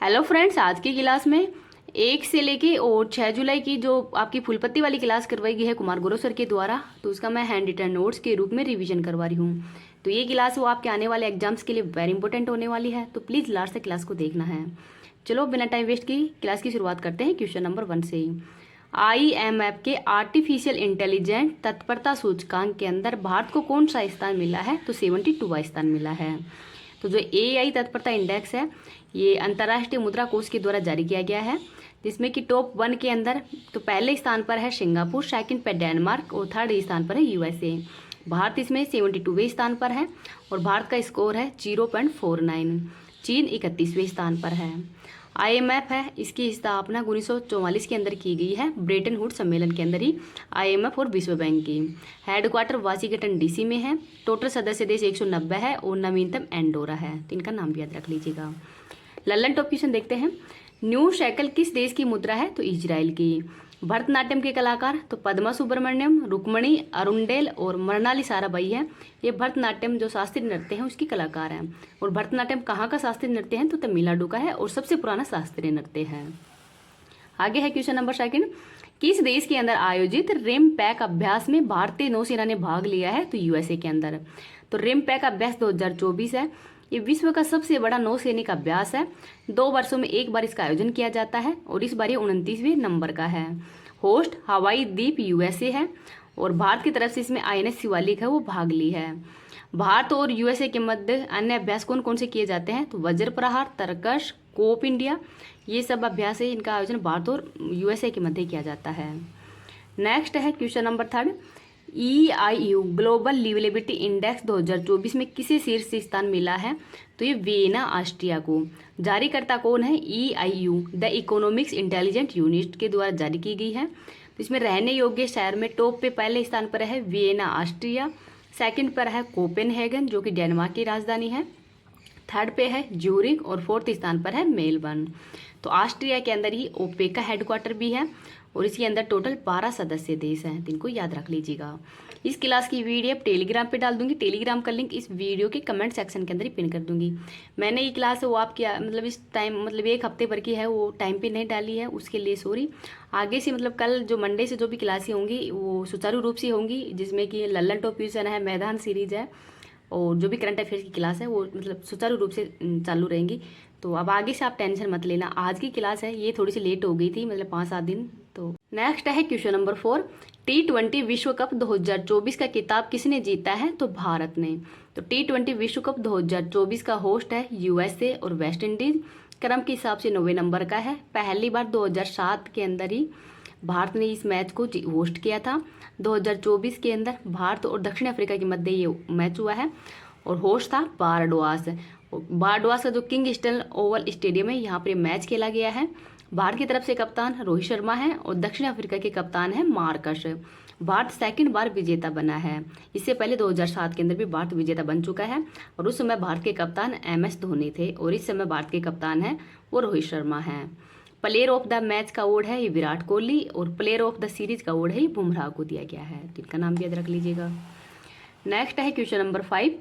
Hello friends, आज की class में 1 से लेके और 6 जुलाई की जो आपकी फुलपत्ती वाली क्लास करवाई गई है कुमार गुरु सर के द्वारा, तो उसका मैं हैंड रिटन नोट्स के रूप में रिवीजन करवा रही हूँ। तो ये क्लास वो आपके आने वाले एग्जाम्स के लिए वेरी इंपॉर्टेंट होने वाली है, तो प्लीज़ लास्ट तक क्लास को देखना है। चलो बिना टाइम वेस्ट की क्लास की शुरुआत करते हैं क्वेश्चन नंबर 1 से। IMF के आर्टिफिशियल इंटेलिजेंट तत्परता सूचकांक के अंदर भारत को कौन सा स्थान मिला है? तो 72वां स्थान मिला है। तो जो AI तत्परता इंडेक्स है ये अंतर्राष्ट्रीय मुद्रा कोष के द्वारा जारी किया गया है, जिसमें कि टॉप 1 के अंदर तो पहले स्थान पर है सिंगापुर, सेकंड पे डेनमार्क और थर्ड स्थान पर है USA। भारत इसमें 72वें स्थान पर है और भारत का स्कोर है 0.49। चीन 31वें स्थान पर है। IMF है, इसकी स्थापना 1944 के अंदर की गई है, ब्रेटन वुड्स सम्मेलन के अंदर ही IMF और विश्व बैंक की। हेडक्वार्टर वाशिंगटन DC में है। टोटल सदस्य देश 190 है और नवीनतम एंडोरा है, तो इनका नाम भी याद रख लीजिएगा। लल्लन टॉप क्वेश्चन देखते हैं। न्यू शेकल किस देश की मुद्रा है? तो इजराइल की। भरतनाट्यम के कलाकार तो पद्मा सुब्रमण्यम, रुक्मणी अरुंडेल और मृणाली साराभाई है। ये भरतनाट्यम जो शास्त्रीय नृत्य है उसकी कलाकार हैं। और भरतनाट्यम कहाँ का शास्त्रीय नृत्य है? तो तमिलनाडु का है और सबसे पुराना शास्त्रीय नृत्य है। आगे है क्वेश्चन नंबर 2। किस देश के अंदर आयोजित रिम पैक अभ्यास में भारतीय नौसेना ने भाग लिया है? तो USA के अंदर। तो रिम पैक अभ्यास 2024 है। ये विश्व का सबसे बड़ा नौसैनिक अभ्यास है। 2 वर्षों में एक बार इसका आयोजन किया जाता है और इस बार ये 29वें नंबर का है। होस्ट हवाई द्वीप USA है और भारत की तरफ से इसमें INS शिवालिक है वो भाग ली है। भारत और USA के मध्य अन्य अभ्यास कौन कौन से किए जाते हैं? तो वज्र प्रहार, तरकश, कोप इंडिया, ये सब अभ्यास है, इनका आयोजन भारत और USA के मध्य किया जाता है। नेक्स्ट है question number 3। EIU global liveability index 2024 में किसे शीर्ष स्थान मिला है? तो ये वियना ऑस्ट्रिया को। जारीकर्ता कौन है? EIU the economics intelligent unit के द्वारा जारी की गई है। तो इसमें रहने योग्य शहर में टॉप पे पहले स्थान पर है वियना ऑस्ट्रिया, सेकंड पर है कोपेनहेगन जो कि डेनमार्क की राजधानी है, थर्ड पे है ज्यूरिक और फोर्थ स्थान पर है मेलबर्न। तो ऑस्ट्रिया के अंदर ही ओपेक का हेडक्वार्टर भी है और इसके अंदर टोटल 12 सदस्य देश हैं, इनको याद रख लीजिएगा। इस क्लास की वीडियो टेलीग्राम पे डाल दूंगी, टेलीग्राम का लिंक इस वीडियो के कमेंट सेक्शन के अंदर ही पिन कर दूंगी। मैंने ये क्लास है वो आपकी मतलब इस टाइम मतलब 1 हफ्ते भर की है, वो टाइम पे नहीं डाली है, उसके लिए सॉरी। आगे से मतलब कल जो मंडे से जो भी क्लासें होंगी वो सुचारू रूप से होंगी, जिसमें कि लल्लन टॉप ट्यूशन है, मैदान सीरीज है और जो भी करंट अफेयर्स की क्लास है वो मतलब सुचारू रूप से चालू रहेंगी। तो अब आगे से आप टेंशन मत लेना। आज की क्लास है ये थोड़ी सी लेट हो गई थी, मतलब 5-7 दिन। तो नेक्स्ट है क्वेश्चन नंबर 4। T20 विश्व कप 2024 का खिताब किसने जीता है? तो भारत ने। तो T20 विश्व कप 2024 का होस्ट है USA और वेस्ट इंडीज। क्रम के हिसाब से 9वें नंबर का है। पहली बार 2007 के अंदर ही भारत ने इस मैच को होस्ट किया था। 2024 के अंदर भारत और दक्षिण अफ्रीका के मध्य ये मैच हुआ है और होस्ट था बारडोआस। बारडोआस का जो किंग स्टन ओवल स्टेडियम है यहाँ पर मैच खेला गया है। भारत की तरफ से कप्तान रोहित शर्मा है और दक्षिण अफ्रीका के कप्तान है मार्कस। भारत सेकंड बार विजेता बना है। इससे पहले 2007 के अंदर भी भारत विजेता बन चुका है और उस समय भारत के कप्तान MS धोनी थे और इस समय भारत के कप्तान है वो रोहित शर्मा है। प्लेयर ऑफ द मैच का अवार्ड है ये विराट कोहली और प्लेयर ऑफ द सीरीज का अवार्ड है ये बुमराह को दिया गया है, तो इनका नाम भी याद रख लीजिएगा। नेक्स्ट है क्वेश्चन नंबर 5।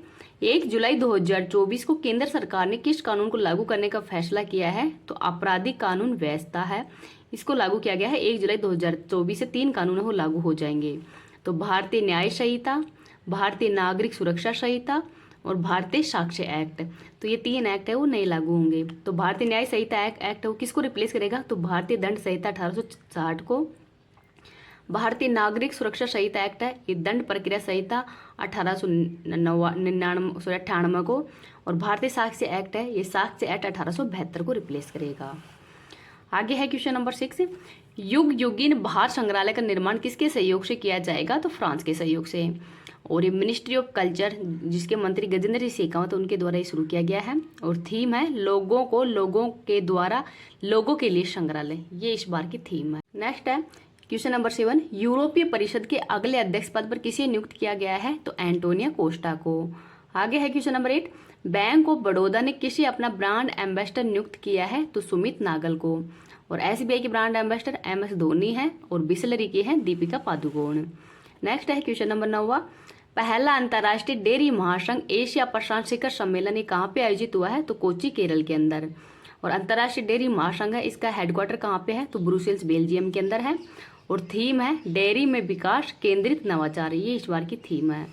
1 जुलाई 2024 को केंद्र सरकार ने किस कानून को लागू करने का फैसला किया है? तो आपराधिक कानून वैधता है, इसको लागू किया गया है। 1 जुलाई 2024 से 3 कानून वो लागू हो जाएंगे। तो भारतीय न्याय संहिता, भारतीय नागरिक सुरक्षा संहिता और भारतीय साक्ष्य एक्ट। तो ये 3 एक्ट है वो नए लागू होंगे। तो भारतीय न्याय संहिता एक्ट है वो किसको रिप्लेस करेगा? तो भारतीय दंड संहिता 1860 को। भारतीय नागरिक सुरक्षा संहिता एक्ट है ये दंड प्रक्रिया संहिता 1898 को। और भारतीय साक्ष्य एक्ट है ये साक्ष्य एक्ट 1872 को रिप्लेस करेगा। आगे है क्वेश्चन नंबर 6। युग युगीन भारत संग्रहालय का निर्माण किसके सहयोग से किया जाएगा? तो फ्रांस के सहयोग से। और ये मिनिस्ट्री ऑफ कल्चर जिसके मंत्री गजेंद्र सिंह शेखावत उनके द्वारा ये शुरू किया गया है और थीम है लोगों को लोगों के द्वारा लोगों के लिए संग्रहालय, ये इस बार की थीम है। नेक्स्ट है क्वेश्चन नंबर 7। यूरोपीय परिषद के अगले अध्यक्ष पद पर किसे नियुक्त किया गया है? तो एंटोनियो कोस्टा को। आगे है question number 8। Bank of Baroda ने किसे अपना ब्रांड एम्बेसडर नियुक्त किया है? तो सुमित नागल को। और SBI के ब्रांड एम्बेसडर MS धोनी है और बिसलरी के हैं दीपिका पादुकोण। नेक्स्ट है क्वेश्चन नंबर 9। पहला अंतर्राष्ट्रीय डेयरी महासंघ एशिया प्रशांत शिखर सम्मेलन कहाँ पे आयोजित हुआ है? तो कोच्चि केरल के अंदर। और अंतर्राष्ट्रीय डेयरी महासंघ है, इसका हेडक्वार्टर कहाँ पे है? तो ब्रुसेल्स बेल्जियम के अंदर है। और थीम है डेयरी में विकास केंद्रित नवाचार, ये इस बार की थीम है।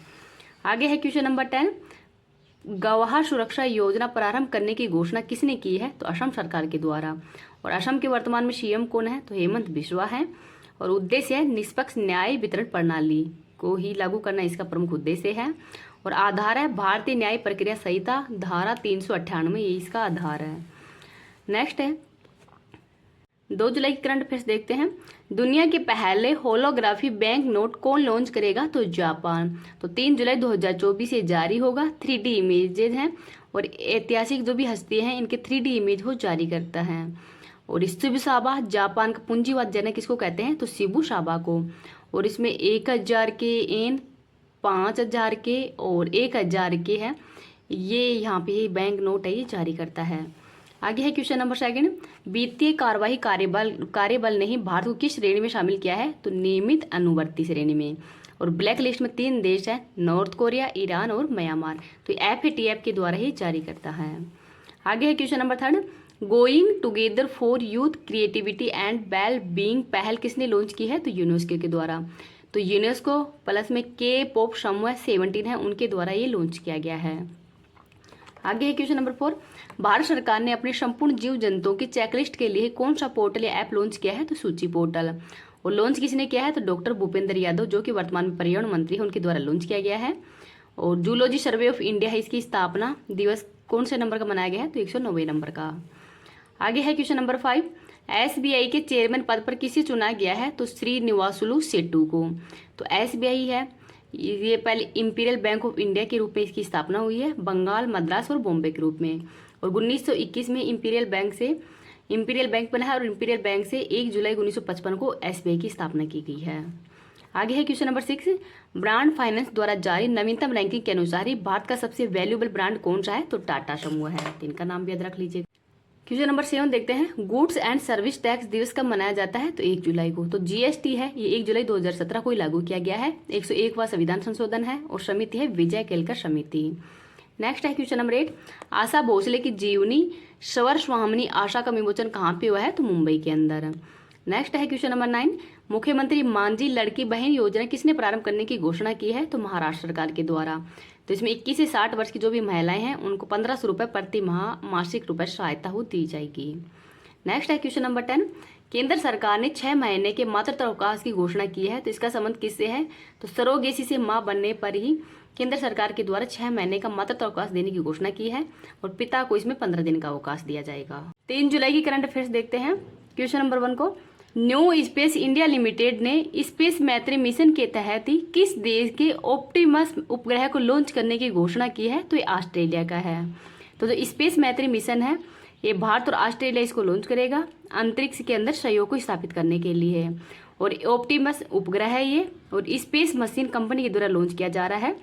आगे है क्वेश्चन नंबर 10, गवाह सुरक्षा योजना प्रारंभ करने की घोषणा किसने की है? तो असम सरकार के द्वारा। और असम के वर्तमान में सीएम कौन है? तो हेमंत बिस्वा है। और उद्देश्य है निष्पक्ष न्याय वितरण प्रणाली को ही लागू करना, इसका प्रमुख उद्देश्य है। और आधार है भारतीय न्याय प्रक्रिया संहिता धारा 398, ये इसका आधार है। नेक्स्ट है 2 जुलाई की करंट अफेयर्स देखते हैं। दुनिया के पहले होलोग्राफी बैंक नोट कौन लॉन्च करेगा? तो जापान। तो 3 जुलाई 2024 से जारी होगा। 3D इमेजेज हैं और ऐतिहासिक जो भी हस्ती हैं इनके 3D इमेज वो जारी करता है। और शिबू साबा जापान का पूंजीवाद जनक किसको कहते हैं? तो शिबू साबा को। और इसमें 1000 के एन, 5000 के और 1000 के है, ये यहाँ पे बैंक नोट है, ये जारी करता है। आगे है क्वेश्चन नंबर 2, वित्तीय कार्यवाही कार्यबल ने ही भारत को किस श्रेणी में शामिल किया है? तो नियमित अनुवर्ती श्रेणी में। और ब्लैक लिस्ट में 3 देश है, नॉर्थ कोरिया, ईरान और म्यांमार। तो FATF के द्वारा ही जारी करता है। आगे है question number 3, going together for youth creativity and well being पहल किसने लॉन्च की है? तो यूनेस्को के द्वारा। तो यूनेस्को प्लस में K-पॉप समूह 17 है, उनके द्वारा ये लॉन्च किया गया है। आगे है क्वेश्चन नंबर 4, भारत सरकार ने अपने संपूर्ण जीव जंतुओं की चेकलिस्ट के लिए कौन सा पोर्टल या ऐप लॉन्च किया है? तो सूची पोर्टल। और लॉन्च किसने किया है? तो डॉक्टर भूपेंद्र यादव, जो कि वर्तमान में पर्यावरण मंत्री है, उनके द्वारा लॉन्च किया गया है। और जूलॉजी सर्वे ऑफ इंडिया है, इसकी स्थापना दिवस कौन से नंबर का मनाया गया है? तो 190 नंबर का। आगे है क्वेश्चन नंबर 5, SBI के चेयरमैन पद पर किसे चुना गया है? तो श्रीनिवासुलु सेठू को। तो SBI है, ये पहले इंपीरियल बैंक ऑफ इंडिया के रूप में इसकी स्थापना हुई है, बंगाल, मद्रास और बॉम्बे के रूप में। और 1921 में इंपीरियल बैंक बना है और इंपीरियल बैंक से 1 जुलाई 1955 को SBI की स्थापना की गई है। आगे है क्वेश्चन नंबर 6, ब्रांड फाइनेंस द्वारा जारी नवीनतम रैंकिंग के अनुसार ही भारत का सबसे वैल्यूएबल ब्रांड कौन सा है? तो टाटा समूह है, तो इनका नाम भी याद रख लीजिए। क्वेश्चन नंबर 7 देखते हैं, गुड्स एंड सर्विस टैक्स दिवस कब मनाया जाता है? तो 1 जुलाई को। तो GST है, ये 1 जुलाई 2017 को ही लागू किया गया है। 101वां संविधान संशोधन है और समिति है विजय केलकर समिति। नेक्स्ट है क्वेश्चन नंबर 8, आशा भोसले की जीवनी स्वर स्वामिनी आशा का विमोचन कहाँ पे हुआ है? तो मुंबई के अंदर। नेक्स्ट है क्वेश्चन नंबर 9, मुख्यमंत्री मांझी लड़की बहन योजना किसने प्रारंभ करने की घोषणा की है? तो महाराष्ट्र सरकार के द्वारा। तो इसमें 21 से 60 वर्ष की जो भी महिलाएं हैं उनको 1500 रुपये प्रति माह मासिक रुपये सहायता हो दी जाएगी। नेक्स्ट है क्वेश्चन नंबर 10, केंद्र सरकार ने 6 महीने के मातृत्व अवकाश की घोषणा की है, तो इसका संबंध किससे है? तो सरोगेसी से मां बनने पर ही केंद्र सरकार के द्वारा 6 महीने का मातृत्व अवकाश देने की घोषणा की है और पिता को इसमें 15 दिन का अवकाश दिया जाएगा। 3 जुलाई की करंट अफेयर्स देखते हैं। क्वेश्चन नंबर 1 को, न्यू स्पेस इंडिया लिमिटेड ने स्पेस मैत्री मिशन के तहत ही किस देश के ऑप्टिमस उपग्रह को लॉन्च करने की घोषणा की है? तो ये ऑस्ट्रेलिया का है। तो जो स्पेस मैत्री मिशन है ये भारत और ऑस्ट्रेलिया इसको लॉन्च करेगा अंतरिक्ष के अंदर सहयोग को स्थापित करने के लिए। और ऑप्टिमस उपग्रह है ये, और स्पेस मशीन कंपनी के द्वारा लॉन्च किया जा रहा है।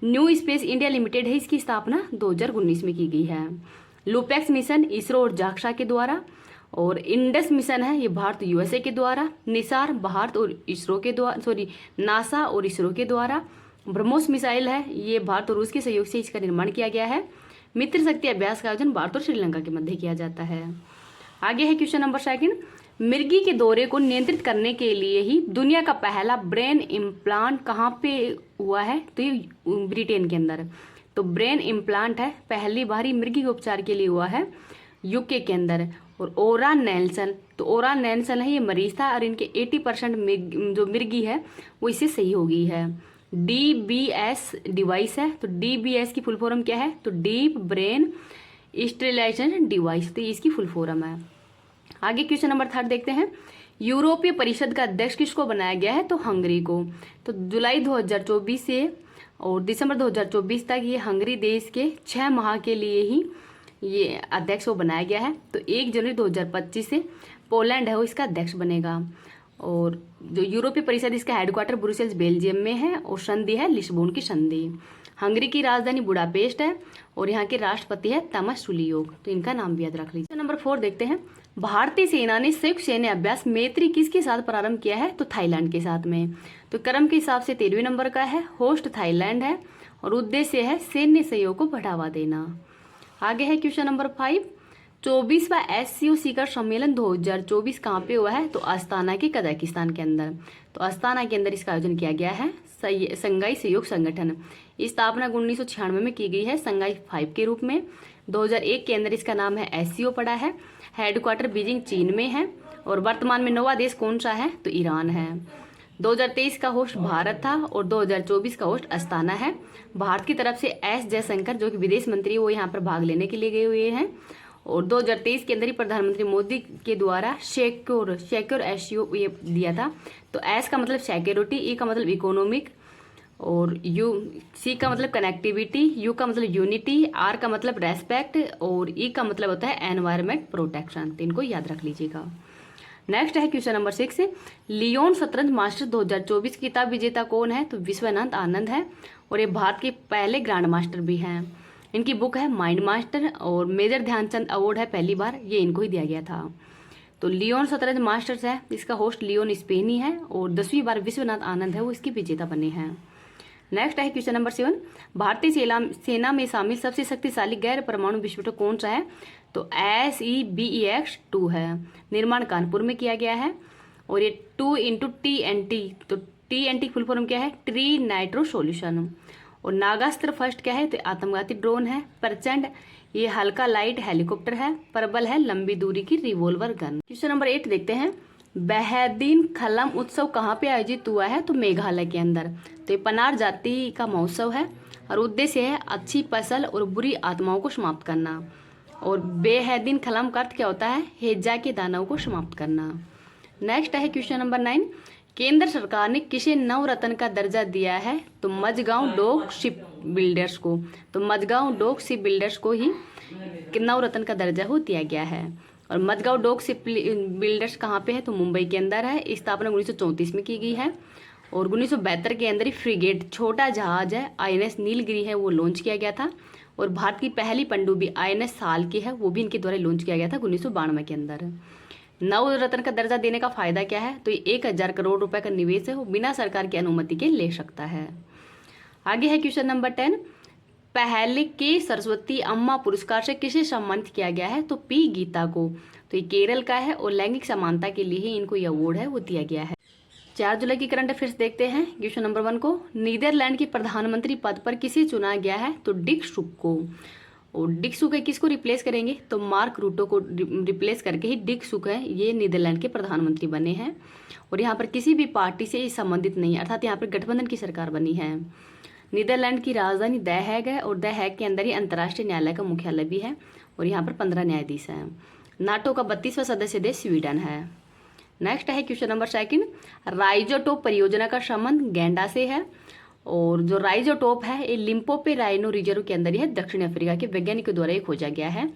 न्यू स्पेस इंडिया लिमिटेड है, इसकी स्थापना 2019 में की गई है। लूपेक्स मिशन इसरो और जाक्सा के द्वारा। और इंडस मिशन है ये भारत USA के द्वारा। निसार भारत और इसरो के द्वारा, नासा और इसरो के द्वारा। ब्रह्मोस मिसाइल है ये भारत और रूस के सहयोग से इसका निर्माण किया गया है। मित्र शक्ति अभ्यास का आयोजन भारत और श्रीलंका के मध्य किया जाता है। आगे है क्वेश्चन नंबर 2, मिर्गी के दौरे को नियंत्रित करने के लिए ही दुनिया का पहला ब्रेन इम्प्लांट कहाँ पे हुआ है? तो ये ब्रिटेन के अंदर। तो ब्रेन इम्प्लांट है पहली बार ही मिर्गी के उपचार के लिए हुआ है UK के अंदर। और ओरा नेल्सन, तो ओरा नेल्सन है ये मरीज था और इनके 80% जो मिर्गी है वो इससे सही हो गई है। DBS डिवाइस है, तो DBS की फुल फॉर्म क्या है? तो डीप ब्रेन स्टेरिलाइजेशन डिवाइस, तो इसकी फुल फॉर्म है। आगे क्वेश्चन नंबर 3 देखते हैं, यूरोपीय परिषद का अध्यक्ष किसको बनाया गया है? तो हंगरी को। तो जुलाई 2024 से और दिसंबर 2024 तक ये हंगरी देश के 6 माह के लिए ही ये अध्यक्ष को बनाया गया है। तो 1 जनवरी 2025 से पोलैंड है वो इसका अध्यक्ष बनेगा। और जो यूरोपीय परिषद इसका हेडक्वार्टर ब्रुसेल्स बेल्जियम में है और संधि है लिस्बोन की संधि। हंगरी की राजधानी बुडापेस्ट है और यहाँ के राष्ट्रपति है तामस सुलियोग, तो इनका नाम भी याद रख लीजिए। नंबर 4 देखते हैं, भारतीय सेना ने संयुक्त सैन्य अभ्यास मैत्री किसके साथ प्रारंभ किया है? तो थाईलैंड के साथ में। तो क्रम के हिसाब से 13वें नंबर का है, होस्ट थाईलैंड है और उद्देश्य है सैन्य सहयोग को बढ़ावा देना। आगे है क्वेश्चन नंबर 5, 24वां SCO शिखर सम्मेलन 2024 कहाँ पे हुआ है? तो अस्ताना के कजाकिस्तान के अंदर। तो अस्ताना के अंदर इसका आयोजन किया गया है। संघाई सहयोग संगठन, इस स्थापना 1996 में की गई है संघाई 5 के रूप में। 2001 के अंदर इसका नाम है SCO पड़ा है। हेडक्वार्टर बीजिंग चीन में है। और वर्तमान में 9वां देश कौन सा है? तो ईरान है। 2023 का होस्ट भारत था और 2024 का होस्ट अस्ताना है। भारत की तरफ से S जयशंकर जो कि विदेश मंत्री, वो यहाँ पर भाग लेने के लिए गए हुए हैं। और 2023 के अंदर ही प्रधानमंत्री मोदी के द्वारा सिक्योर SCO ये दिया था। तो S का मतलब सिक्योरिटी, E का मतलब इकोनॉमिक, और C का मतलब कनेक्टिविटी, U का मतलब यूनिटी, R का मतलब रेस्पेक्ट, और E का मतलब होता है एनवायरमेंट प्रोटेक्शन। तो इनको याद रख लीजिएगा। नेक्स्ट है क्वेश्चन नंबर 6, लियोन शतरंज मास्टर 2024 किताब विजेता कौन है? तो विश्वनाथ आनंद है। और ये भारत के पहले ग्रैंड मास्टर भी हैं। इनकी बुक है माइंड मास्टर, और मेजर ध्यानचंद अवार्ड है, पहली बार ये इनको ही दिया गया था। तो लियोन शतरंज मास्टर्स है, इसका होस्ट लियोन स्पेनी है, और 10वीं बार विश्वनाथ आनंद है वो इसकी विजेता बने हैं। नेक्स्ट है क्वेश्चन नंबर 7, भारतीय सेना में शामिल सबसे शक्तिशाली गैर परमाणु विस्फोटक कौन सा है? तो SEBEX-2 है। निर्माण कानपुर में किया गया है। और ये 2 × TNT, तो TNT फुल फॉर्म क्या है? Tree nitro solution. और नागास्त्र फर्स्ट क्या है? तो आत्मघाती ड्रोन है। प्रचंड ये हल्का लाइट हेलीकॉप्टर है। प्रबल है लंबी दूरी की रिवॉल्वर गन। क्वेश्चन नंबर 8 देखते हैं, बहदीन खलम उत्सव कहाँ पे आयोजित हुआ है? तो मेघालय के अंदर। तो ये पनार जाति का महोत्सव है और उद्देश्य है अच्छी फसल और बुरी आत्माओं को समाप्त करना। और बेहदीन खलम का अर्थ क्या होता है? हेजा के दानवों को समाप्त करना। नेक्स्ट है क्वेश्चन नंबर 9, केंद्र सरकार ने किसे नवरत्न का दर्जा दिया है? तो मझगांव डॉक शिप बिल्डर्स को। तो मझगांव डॉक शिप बिल्डर्स को ही नवरत्न का दर्जा हो दिया गया है। और मझगांव डॉक शिप बिल्डर्स कहाँ पे है? तो मुंबई के अंदर है। स्थापना 1934 में की गई है। और 1972 के अंदर ही फ्रिगेट छोटा जहाज है INS नीलगिरी है वो लॉन्च किया गया था। और भारत की पहली पनडुब्बी INS साल की है, वो भी इनके द्वारा लॉन्च किया गया था 1992 के अंदर। नवरत्न का दर्जा देने का फायदा क्या है? तो ये 1000 करोड़ रुपए का निवेश है, वो बिना सरकार की अनुमति के ले सकता है। आगे है क्वेश्चन नंबर 10, पहले के सरस्वती अम्मा पुरस्कार से किसे सम्मानित किया गया है? तो P गीता को। तो ये केरल का है और लैंगिक समानता के लिए ही इनको ये अवार्ड है वो दिया गया है। 4 जुलाई की करंट अफेयर्स देखते हैं। क्वेश्चन नंबर 1 को, नीदरलैंड के प्रधानमंत्री पद पर किसे चुना गया है? तो डिक सुक को। और डिक सुक है किसको रिप्लेस करेंगे? तो मार्क रूटो को रिप्लेस करके ही डिक सुक है ये नीदरलैंड के प्रधानमंत्री बने हैं। और यहाँ पर किसी भी पार्टी से संबंधित नहीं है, अर्थात यहाँ पर गठबंधन की सरकार बनी है। नीदरलैंड की राजधानी द हैग है और द हैग के अंदर ही अंतर्राष्ट्रीय न्यायालय का मुख्यालय भी है। और यहाँ पर 15 न्यायाधीश हैं। नाटो का 32वां सदस्य देश स्वीडन है। नेक्स्ट है क्वेश्चन नंबर 2, राइजोटोप परियोजना का संबंध गैंडा से है। और जो राइजोटोप है ये लिम्पोपे राइनो रिजर्व के अंदर ही है, दक्षिण अफ्रीका के वैज्ञानिकों द्वारा ये खोजा गया है।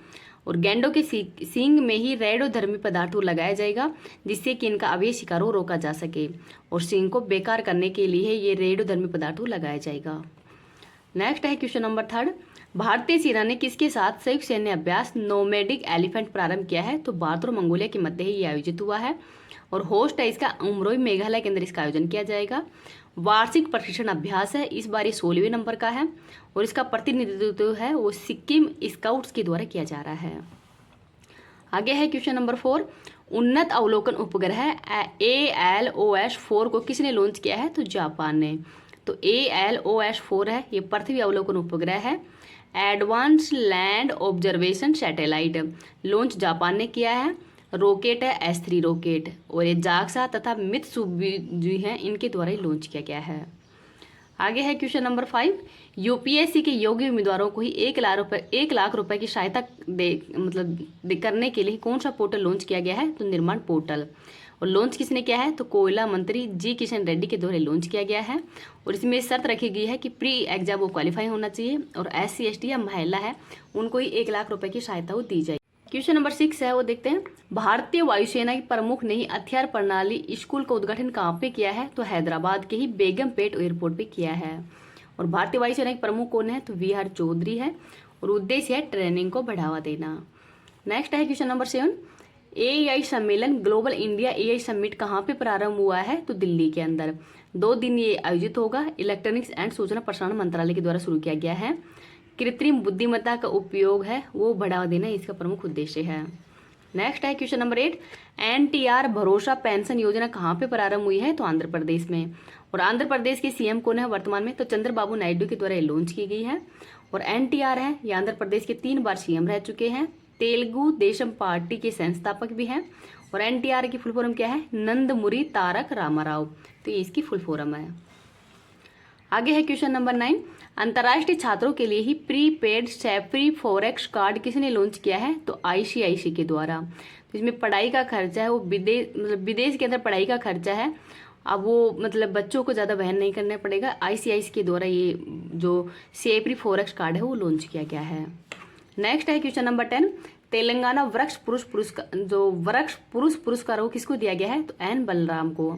और गैंडों के सींग में ही रेडोधर्मी पदार्थ को लगाया जाएगा जिससे कि इनका अवैध शिकार को रोका जा सके। और सींग को बेकार करने के लिए ये रेडोधर्मी पदार्थ को लगाया जाएगा। नेक्स्ट है क्वेश्चन नंबर 3, भारतीय सेना ने किसके साथ संयुक्त सैन्य अभ्यास नोमैडिक एलिफेंट प्रारंभ किया है? तो भारत और मंगोलिया के मध्य ही ये आयोजित हुआ है। और होस्ट है इसका उमरोई मेघालय के अंदर इसका आयोजन किया जाएगा। वार्षिक प्रशिक्षण अभ्यास है, इस बार ये 16वें नंबर का है। और इसका प्रतिनिधित्व है वो सिक्किम स्काउट्स के द्वारा किया जा रहा है। आगे है क्वेश्चन नंबर 4, उन्नत अवलोकन उपग्रह ALOS-4 को किसने लॉन्च किया है? तो जापान ने। तो ALOS-4 है ये पृथ्वी अवलोकन उपग्रह है। Advance land observation satellite launch Japan ने किया है। रॉकेट है S3 रॉकेट। और ये जाक्सा तथा मित्सुबिशी हैं इनके द्वारा ही लॉन्च किया गया है। आगे है क्वेश्चन नंबर 5, UPSC के योग्य उम्मीदवारों को ही 1 लाख रुपए की सहायता करने के लिए कौन सा पोर्टल लॉन्च किया गया है? तो निर्माण पोर्टल। और लॉन्च किसने किया है? तो कोयला मंत्री G किशन रेड्डी के द्वारा लॉन्च किया गया है। और इसमें शर्त रखी गई है कि प्री एग्जाम वो क्वालिफाई होना चाहिए और SC ST या महिला है उनको ही 1 लाख रुपए की सहायता वो दी जाए। क्वेश्चन नंबर 6 है वो देखते हैं, भारतीय वायुसेना के प्रमुख ने ही हथियार प्रणाली स्कूल का उद्घाटन कहाँ पे किया है? तो हैदराबाद के ही बेगमपेट एयरपोर्ट पे किया है। और भारतीय वायुसेना के प्रमुख कौन है? तो VR चौधरी है। और उद्देश्य है ट्रेनिंग को बढ़ावा देना। नेक्स्ट है क्वेश्चन नंबर 7, AI सम्मेलन ग्लोबल इंडिया AI समिट कहाँ पे प्रारंभ हुआ है? तो दिल्ली के अंदर। 2 दिन ये आयोजित होगा। इलेक्ट्रॉनिक्स एंड सूचना प्रसारण मंत्रालय के द्वारा शुरू किया गया है। कृत्रिम बुद्धिमत्ता का उपयोग है वो बढ़ावा देना इसका प्रमुख उद्देश्य है। नेक्स्ट है क्वेश्चन नंबर 8, NTR भरोसा पेंशन योजना कहाँ पे प्रारंभ हुई है? तो आंध्र प्रदेश में। और आंध्र प्रदेश के सीएम कौन है वर्तमान में? तो चंद्रबाबू नायडू के द्वारा ये लॉन्च की गई है। और NTR है ये आंध्र प्रदेश के 3 बार सीएम रह चुके हैं, तेलुगु देशम पार्टी के संस्थापक भी हैं। और NTR की फुल फॉर्म क्या है? नंदमुरी तारक रामाराव। तो ये इसकी फुल फॉर्म है। आगे है क्वेश्चन नंबर 9, अंतर्राष्ट्रीय छात्रों के लिए ही प्रीपेड सेफ्री फॉरेक्स कार्ड किसने लॉन्च किया है? तो ICICI के द्वारा। तो इसमें पढ़ाई का खर्चा है वो विदेश के अंदर पढ़ाई का खर्चा है, अब वो बच्चों को ज़्यादा वहन नहीं करना पड़ेगा। ICICI के द्वारा ये जो सेफ्री फॉरेक्स कार्ड है वो लॉन्च किया गया है। नेक्स्ट है क्वेश्चन नंबर 10, तेलंगाना वृक्ष पुरुष पुरस्कार किसको दिया गया है? तो N बलराम को।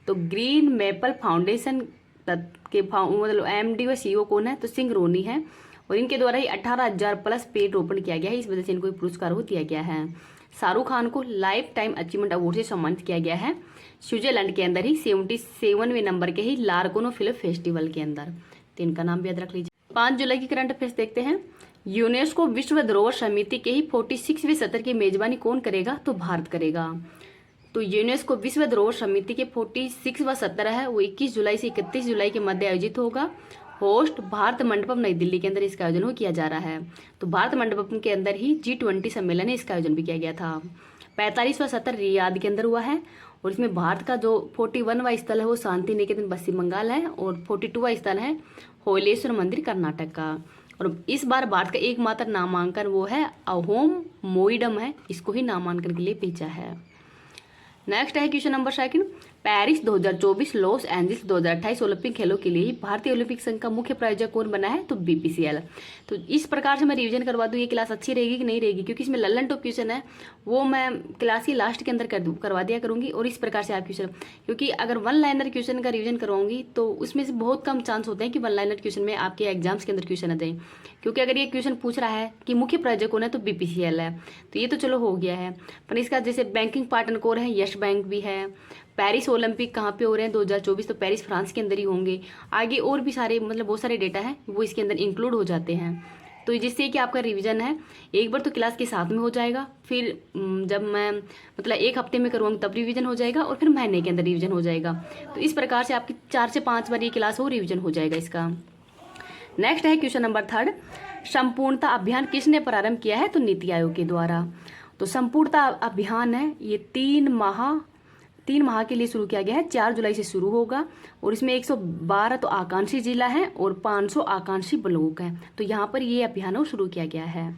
तो ग्रीन मेपल फाउंडेशन के MD व CEO कौन है? तो सिंह रोनी है। और इनके द्वारा ही 18,000 प्लस पेड़ रोपण किया गया है, इस वजह से इनको पुरस्कार को दिया गया है। शाहरुख खान को लाइफ टाइम अचीवमेंट अवार्ड से सम्मानित किया गया है स्विट्जरलैंड के अंदर ही 77वें नंबर के ही लार्कोनो फिल्म फेस्टिवल के अंदर। तो इनका नाम भी याद रख लीजिए। 5 जुलाई की करंट अफेयर्स देखते हैं। यूनेस्को विश्व धरोहर समिति के ही 46वें सत्र की मेजबानी कौन करेगा? तो भारत करेगा। तो यूनेस्को विश्व धरोहर समिति के 46वां सत्र है वो 21 जुलाई से 31 जुलाई के मध्य आयोजित होगा। होस्ट भारत मंडपम नई दिल्ली के अंदर इसका आयोजन किया जा रहा है। तो भारत मंडपम के अंदर ही G20 सम्मेलन है इसका आयोजन भी किया गया था। 45वां सत्र रियाद के अंदर हुआ है। और इसमें भारत का जो 41वां स्थल है वो शांति निकेतन पश्चिम बंगाल है। और 42वां स्थल है होलेश्वर मंदिर कर्नाटक का। और इस बार भारत का एकमात्र नामांकन वो है अहोम मोइडम है, इसको ही नामांकन के लिए भेजा है। नेक्स्ट है question number 2, Paris 2024, Los Angeles 2028 Olympic खेलों के लिए भारतीय ओलंपिक संघ का मुख्य प्रायोजक कौन बना है? तो BPCL। तो इस प्रकार से मैं रिवीजन करवा दूँ, ये क्लास अच्छी रहेगी कि नहीं रहेगी, क्योंकि इसमें लल्लन टॉप क्वेश्चन है वो मैं क्लास की लास्ट के अंदर करवा दिया करूँगी। और इस प्रकार से आप क्वेश्चन, क्योंकि अगर 1 लाइनर क्वेश्चन का रिविजन करवाऊंगी तो उसमें से बहुत कम चांस होते हैं कि 1 लाइनर क्वेश्चन में आपके एग्जाम्स के अंदर क्वेश्चन आ जाए। क्योंकि अगर ये क्वेश्चन पूछ रहा है कि मुख्य प्रायोजक कौन है तो BPCL है, तो ये तो चलो हो गया है। पर इसका जैसे बैंकिंग पार्टनर कौन है? यस बैंक भी है। पेरिस ओलंपिक कहाँ पे हो रहे हैं? 2024, तो पेरिस फ्रांस के अंदर ही होंगे। आगे और भी सारे बहुत सारे डेटा है वो इसके अंदर इंक्लूड हो जाते हैं। तो जिससे कि आपका रिवीजन है एक बार तो क्लास के साथ में हो जाएगा, फिर जब मैं 1 हफ्ते में करूँगी तब रिवीजन हो जाएगा, और फिर महीने के अंदर रिवीजन हो जाएगा। तो इस प्रकार से आपकी 4 से 5 बार ये क्लास हो रिवीजन हो जाएगा इसका। नेक्स्ट है क्वेश्चन नंबर 3, संपूर्णता अभियान किसने प्रारंभ किया है? तो नीति आयोग के द्वारा। तो संपूर्णता अभियान है ये 3 माह के लिए शुरू किया गया है। 4 जुलाई से शुरू होगा। और इसमें 112 तो आकांक्षी जिला है और 500 आकांक्षी ब्लॉक हैं। तो यहाँ पर ये अभियान शुरू किया गया है।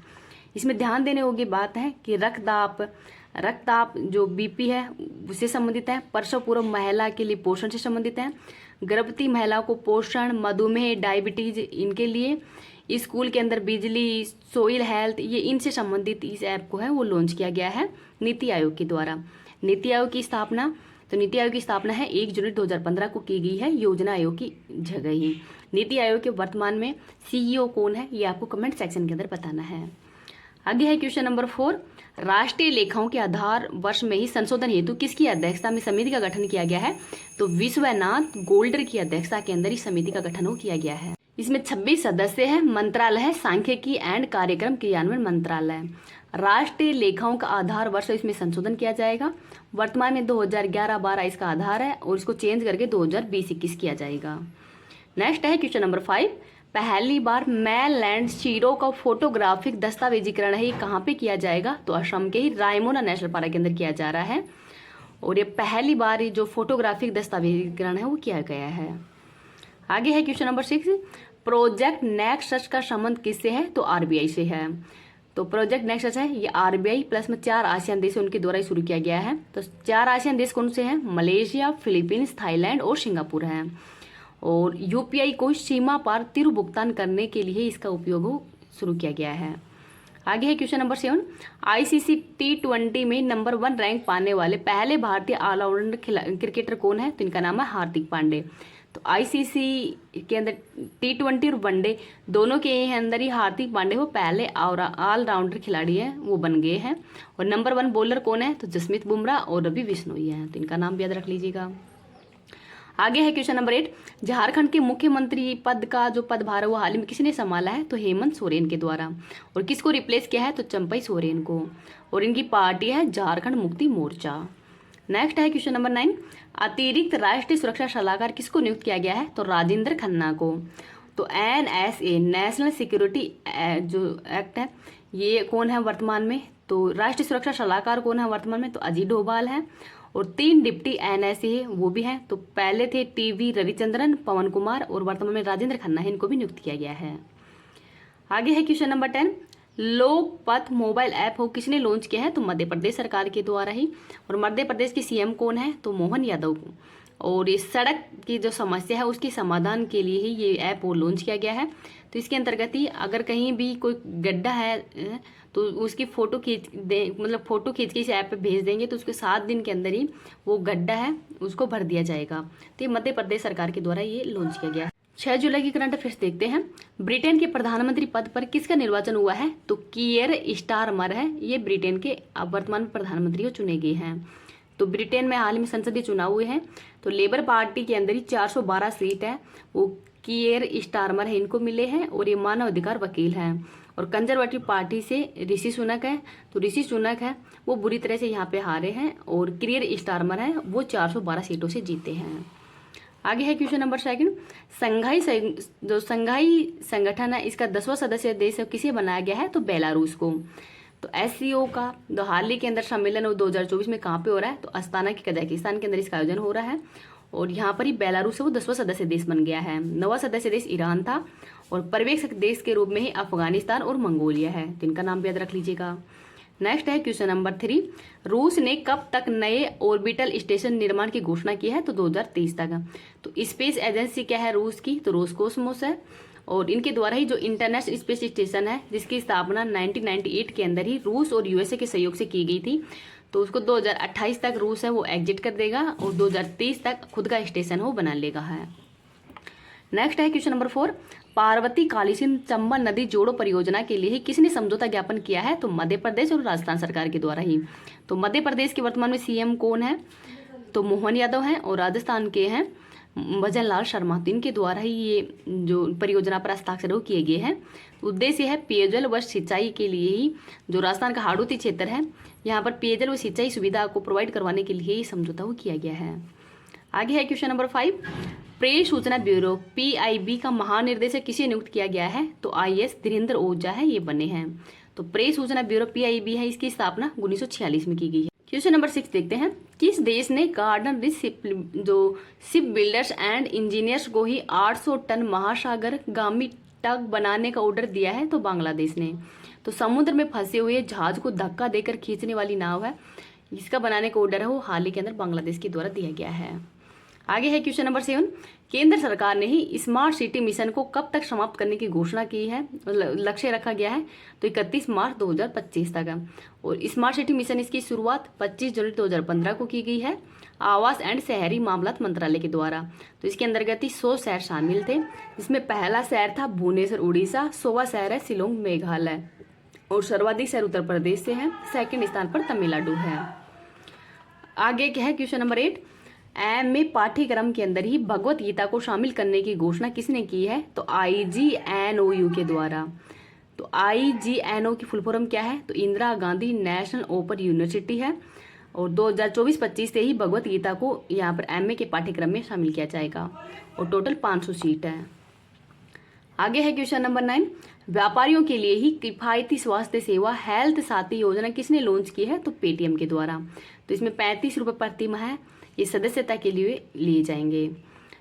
इसमें ध्यान देने योग्य बात है कि रक्तदाब जो BP है उससे संबंधित है, प्रसव पूर्व महिला के लिए पोषण से संबंधित है, गर्भवती महिलाओं को पोषण, मधुमेह, डायबिटीज इनके लिए, स्कूल के अंदर बिजली, सोइल हेल्थ, ये इनसे संबंधित इस ऐप को है वो लॉन्च किया गया है नीति आयोग के द्वारा। नीति आयोग की स्थापना है 1 जुलाई 2015 को की गई है योजना आयोग की जगह ही। नीति आयोग के वर्तमान में CEO कौन है ये आपको कमेंट सेक्शन के अंदर बताना है। आगे है क्वेश्चन नंबर 4, राष्ट्रीय लेखाओं के आधार वर्ष में ही संशोधन हेतु किसकी अध्यक्षता में समिति का गठन किया गया है? तो विश्वनाथ गोल्डर की अध्यक्षता के अंदर इस समिति का गठन किया गया है। इसमें 26 सदस्य हैं। मंत्रालय है सांख्यिकी एंड कार्यक्रम क्रियान्वयन मंत्रालय। राष्ट्रीय लेखाओं का आधार वर्ष इसमें संशोधन किया जाएगा। वर्तमान में 2011-12 इसका आधार है और इसको चेंज करके 2020-21 किया जाएगा। नेक्स्ट है क्वेश्चन नंबर 5, पहली बार मैनलैंड शीरों का फोटोग्राफिक दस्तावेजीकरण है ये कहाँ पे किया जाएगा? तो असम के ही रायमोना नेशनल पार्क के अंदर किया जा रहा है। और ये पहली बार जो फोटोग्राफिक दस्तावेजीकरण है वो किया गया है। आगे है क्वेश्चन नंबर 6, प्रोजेक्ट नेक्सस का संबंध किससे है? तो RBI से है। तो प्रोजेक्ट नेक्सस है ये RBI प्लस में 4 आसियान देश उनके द्वारा शुरू किया गया है। तो 4 आसियान देश कौन से हैं? मलेशिया, फिलीपींस, थाईलैंड और सिंगापुर है। और UPI को सीमा पार तीव्र भुगतान करने के लिए इसका उपयोग शुरू किया गया है। आगे है क्वेश्चन नंबर 7, ICC T20 में नंबर 1 रैंक पाने वाले पहले भारतीय ऑलराउंडर क्रिकेटर कौन है? तो इनका नाम है हार्दिक पांडे। तो ICC के अंदर T20 और वनडे दोनों के अंदर ही हार्दिक पांडे वो पहले ऑलराउंडर खिलाड़ी हैं वो बन गए हैं। और नंबर 1 बॉलर कौन है? तो जसप्रीत बुमराह और रवि बिश्नोई हैं। तो इनका नाम भी याद रख लीजिएगा। आगे है क्वेश्चन नंबर 8, झारखंड के मुख्यमंत्री पद का जो पदभार है वो हाल ही में किसने संभाला है? तो हेमंत सोरेन के द्वारा। और किसको रिप्लेस किया है? तो चंपई सोरेन को। और इनकी पार्टी है झारखंड मुक्ति मोर्चा। नेक्स्ट है क्वेश्चन नंबर 9, अतिरिक्त राष्ट्रीय सुरक्षा सलाहकार किसको नियुक्त किया गया है? तो राजेंद्र खन्ना को। तो NSA नेशनल सिक्योरिटी जो एक्ट है ये कौन है वर्तमान में? तो राष्ट्रीय सुरक्षा सलाहकार कौन है वर्तमान में? तो अजीत डोभाल है। और 3 डिप्टी NSA वो भी हैं। तो पहले थे TV रविचंद्रन, पवन कुमार, और वर्तमान में राजेंद्र खन्ना है, इनको भी नियुक्त किया गया है। आगे है question number 10, Lokpath mobile app हो किसने लॉन्च किया है? तो मध्य प्रदेश सरकार के द्वारा ही। और मध्य प्रदेश के CM कौन है? तो मोहन यादव को। और इस सड़क की जो समस्या है उसके समाधान के लिए ही ये ऐप वो लॉन्च किया गया है। तो इसके अंतर्गत ही अगर कहीं भी कोई गड्ढा है तो उसकी फोटो खींच दे, मतलब फोटो खींच के इस ऐप पे भेज देंगे तो उसके 7 दिन के अंदर ही वो गड्ढा है उसको भर दिया जाएगा। तो ये मध्य प्रदेश सरकार के द्वारा ये लॉन्च किया गया है। 6 जुलाई की करंट अफेयर्स देखते हैं। ब्रिटेन के प्रधानमंत्री पद पर किसका निर्वाचन हुआ है? तो कियर स्टारमर है, ये ब्रिटेन के वर्तमान प्रधानमंत्री को चुने गए हैं। तो ब्रिटेन में हाल ही में संसदीय चुनाव हुए हैं। तो लेबर पार्टी के अंदर ही 412 सीट है वो कियर स्टारमर है, इनको मिले हैं। और ये मानव अधिकार वकील हैं। और कंजर्वेटिव पार्टी से ऋषि सुनक है। तो ऋषि सुनक है वो बुरी तरह से यहाँ पे हारे हैं। और कियर स्टारमर है वो 412 सीटों से जीते हैं। आगे है क्वेश्चन नंबर 2, संघाई संगठन है इसका 10वां सदस्य देश किसे बनाया गया है? तो बेलारूस को। तो SCO का जो हाल ही के अंदर सम्मेलन वो 2024 में कहाँ पे हो रहा है? तो अस्ताना के कजाकिस्तान के अंदर इसका आयोजन हो रहा है। और यहाँ पर ही बेलारूस से वो 10वां सदस्य देश बन गया है। 9वां सदस्य देश ईरान था। और पर्यवेक्षक देश के रूप में ही अफगानिस्तान और मंगोलिया है, तो इनका नाम भी याद रख लीजिएगा। नेक्स्ट है क्वेश्चन नंबर 3, रूस ने कब तक नए ऑर्बिटल स्टेशन निर्माण की घोषणा की है? तो 2023 तक। तो स्पेस एजेंसी क्या है रूस की? तो रोसकोसमोस है। और इनके द्वारा ही जो इंटरनेशनल स्पेस स्टेशन है जिसकी स्थापना 1998 के अंदर ही रूस और USA के सहयोग से की गई थी, तो उसको 2028 तक रूस है वो एग्जिट कर देगा और 2030 तक खुद का स्टेशन वो बना लेगा है। नेक्स्ट है क्वेश्चन नंबर 4, पार्वती कालीसिंध चंबल नदी जोड़ो परियोजना के लिए ही किसने समझौता ज्ञापन किया है? तो मध्य प्रदेश और राजस्थान सरकार के द्वारा ही। तो मध्य प्रदेश के वर्तमान में CM कौन है? तो मोहन यादव हैं। और राजस्थान के हैं भजन लाल शर्मा। तो इनके द्वारा ही ये जो परियोजना पर हस्ताक्षर किए गए हैं। उद्देश्य है पेयजल व सिंचाई के लिए ही जो राजस्थान का हाड़ौती क्षेत्र है यहाँ पर पेयजल व सिंचाई सुविधा को प्रोवाइड करवाने के लिए ही समझौता किया गया है। आगे है क्वेश्चन नंबर 5, प्रेस सूचना ब्यूरो PIB का महानिर्देशक किसे नियुक्त किया गया है? तो IAS धीरेन्द्र ओझा है, ये बने हैं। तो प्रेस सूचना ब्यूरो PIB है, इसकी स्थापना 1946 में की गई है। क्वेश्चन नंबर 6 देखते हैं, किस देश ने garden rich ship builders and engineers को ही 800 टन महासागर गामी टग बनाने का ऑर्डर दिया है? तो बांग्लादेश ने। तो समुद्र में फंसे हुए जहाज को धक्का देकर खींचने वाली नाव है, इसका बनाने का ऑर्डर है वो हाल ही के अंदर बांग्लादेश के द्वारा दिया गया है। आगे है क्वेश्चन नंबर 7, केंद्र सरकार ने ही स्मार्ट सिटी मिशन को कब तक समाप्त करने की घोषणा की है? लक्ष्य रखा गया है तो 31 मार्च 2025 तक। और स्मार्ट सिटी मिशन इसकी शुरुआत 25 जनवरी 2015 को की गई है आवास एंड शहरी मामलात मंत्रालय के द्वारा। तो इसके अंतर्गत ही 100 शहर शामिल थे, जिसमें पहला शहर था भुवनेश्वर उड़ीसा, 100वां शहर है शिलोंग मेघालय, और सर्वाधिक शहर उत्तर प्रदेश से हैं, सेकंड स्थान पर तमिलनाडु है। आगे क्या है क्वेश्चन नंबर 8, MA पाठ्यक्रम के अंदर ही भगवत गीता को शामिल करने की घोषणा किसने की है? तो IGNOU के द्वारा। तो IGNOU की फुल फॉर्म क्या है? तो Indira Gandhi national open university है। और 2024-25 से ही भगवत गीता को यहाँ पर MA के पाठ्यक्रम में शामिल किया जाएगा और टोटल 500 सीट है। आगे है क्वेश्चन नंबर 9, व्यापारियों के लिए ही किफायती स्वास्थ्य सेवा हेल्थ साथी योजना किसने लॉन्च की है? तो पेटीएम के द्वारा। तो इसमें 35 रुपये प्रति माह है, ये सदस्यता के लिए जाएंगे।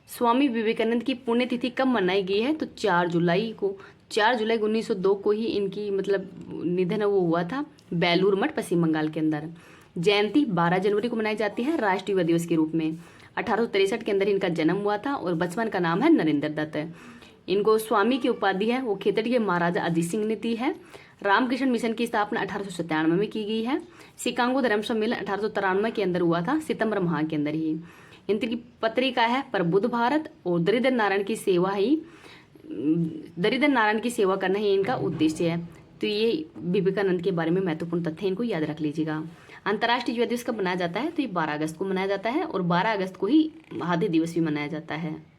स्वामी विवेकानंद की पुण्यतिथि कब मनाई गई है? तो 4 जुलाई को। 4 जुलाई 1902 को ही इनकी मतलब निधन वो हुआ था बेलूर मठ पश्चिम बंगाल के अंदर। जयंती 12 जनवरी को मनाई जाती है राष्ट्रीय युवा दिवस के रूप में। 1863 के अंदर इनका जन्म हुआ था और बचपन का नाम है नरेंद्र दत्त। इनको स्वामी की उपाधि है वो खेतड़ी के महाराजा अजीत सिंह ने दी है। रामकृष्ण मिशन की स्थापना 1897 में की गई है। शिकागो धर्म सम्मेलन 1893 के अंदर हुआ था सितंबर माह के अंदर ही। इनकी पत्रिका है प्रबुद्ध भारत और दरिद्र नारायण की सेवा करना ही इनका उद्देश्य है। तो ये विवेकानंद के बारे में महत्वपूर्ण तथ्य इनको याद रख लीजिएगा। अंतर्राष्ट्रीय युवा दिवस कब मनाया जाता है, तो ये 12 अगस्त को मनाया जाता है और 12 अगस्त को ही आदि दिवस भी मनाया जाता है।